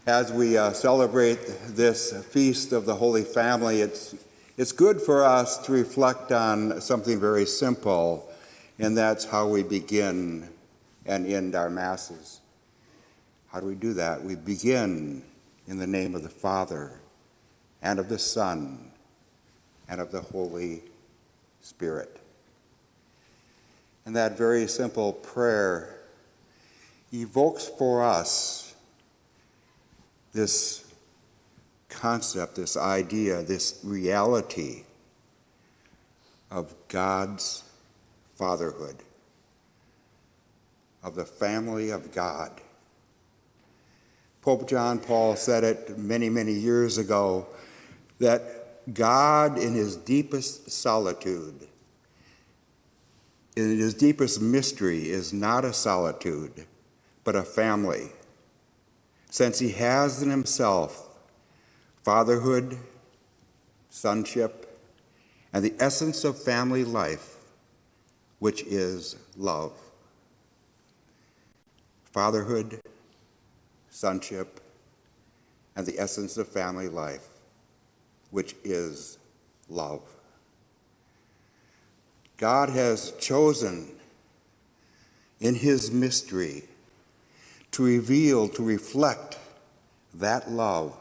As we celebrate this feast of the Holy Family, it's good for us to reflect on something very simple, and that's how we begin and end our Masses. How do we do that? We begin in the name of the Father, and of the Son, and of the Holy Spirit. And that very simple prayer evokes for us this concept, this idea, this reality of God's fatherhood, of the family of God. Pope John Paul said it many, many years ago, that God in his deepest solitude, in his deepest mystery, is not a solitude, but a family, since he has in himself fatherhood, sonship, and the essence of family life, which is love. Fatherhood, sonship, and the essence of family life, which is love. God has chosen in his mystery to reveal, to reflect that love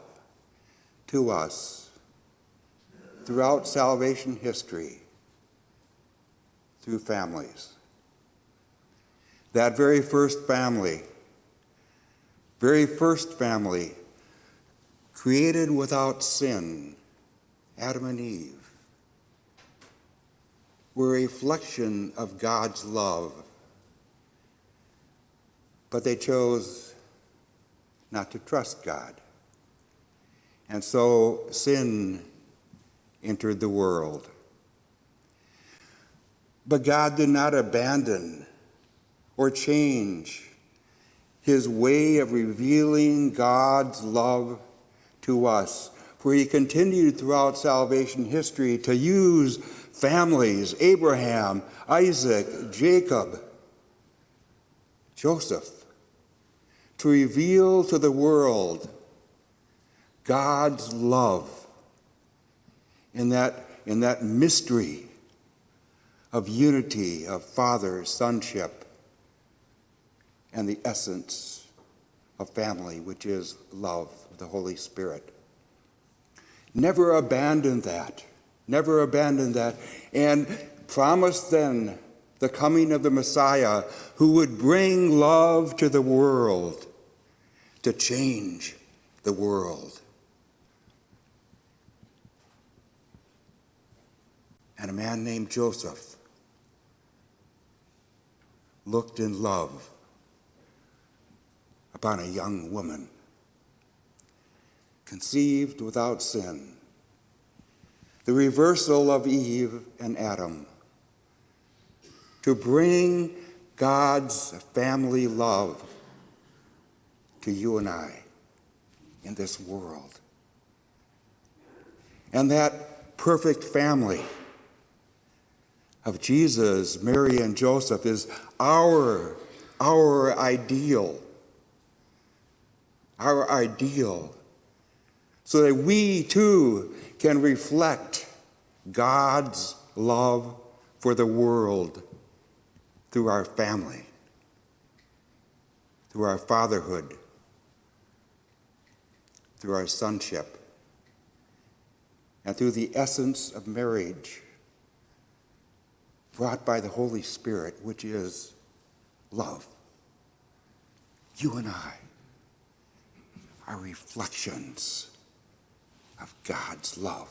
to us throughout salvation history, through families. That very first family, created without sin, Adam and Eve, were a reflection of God's love. But they chose not to trust God. And so sin entered the world. But God did not abandon or change his way of revealing God's love to us, for he continued throughout salvation history to use families, Abraham, Isaac, Jacob, Joseph, to reveal to the world God's love in that mystery of unity, of Father, sonship, and the essence of family, which is love, the Holy Spirit. Never abandon that, and promised then the coming of the Messiah, who would bring love to the world, to change the world. And a man named Joseph looked in love upon a young woman, conceived without sin, the reversal of Eve and Adam, to bring God's family love to you and I in this world. And that perfect family of Jesus, Mary, and Joseph is our ideal, so that we too can reflect God's love for the world through our family, through our fatherhood, through our sonship, and through the essence of marriage brought by the Holy Spirit, which is love. You and I are reflections of God's love,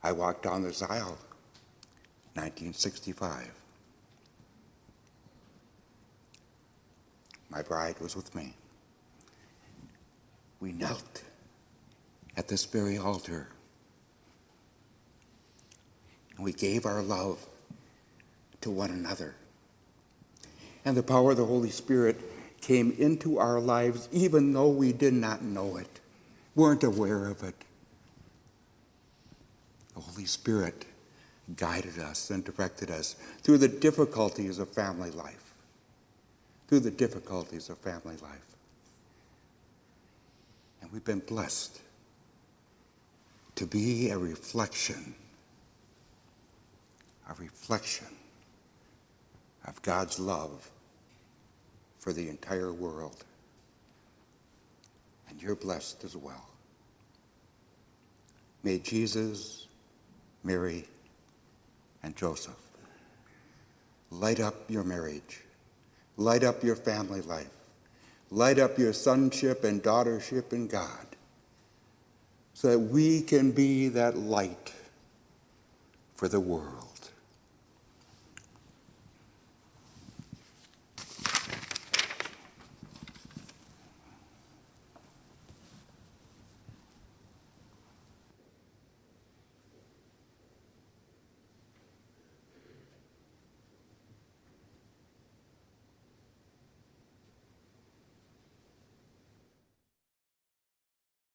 I walked down this aisle, 1965. My bride was with me. We knelt at this very altar, and we gave our love to one another. And the power of the Holy Spirit came into our lives even though we did not know it, weren't aware of it. The Holy Spirit guided us and directed us through the difficulties of family life. Through the difficulties of family life. And we've been blessed to be a reflection of God's love for the entire world. And you're blessed as well. May Jesus, Mary, and Joseph light up your marriage, light up your family life, light up your sonship and daughtership in God, so that we can be that light for the world.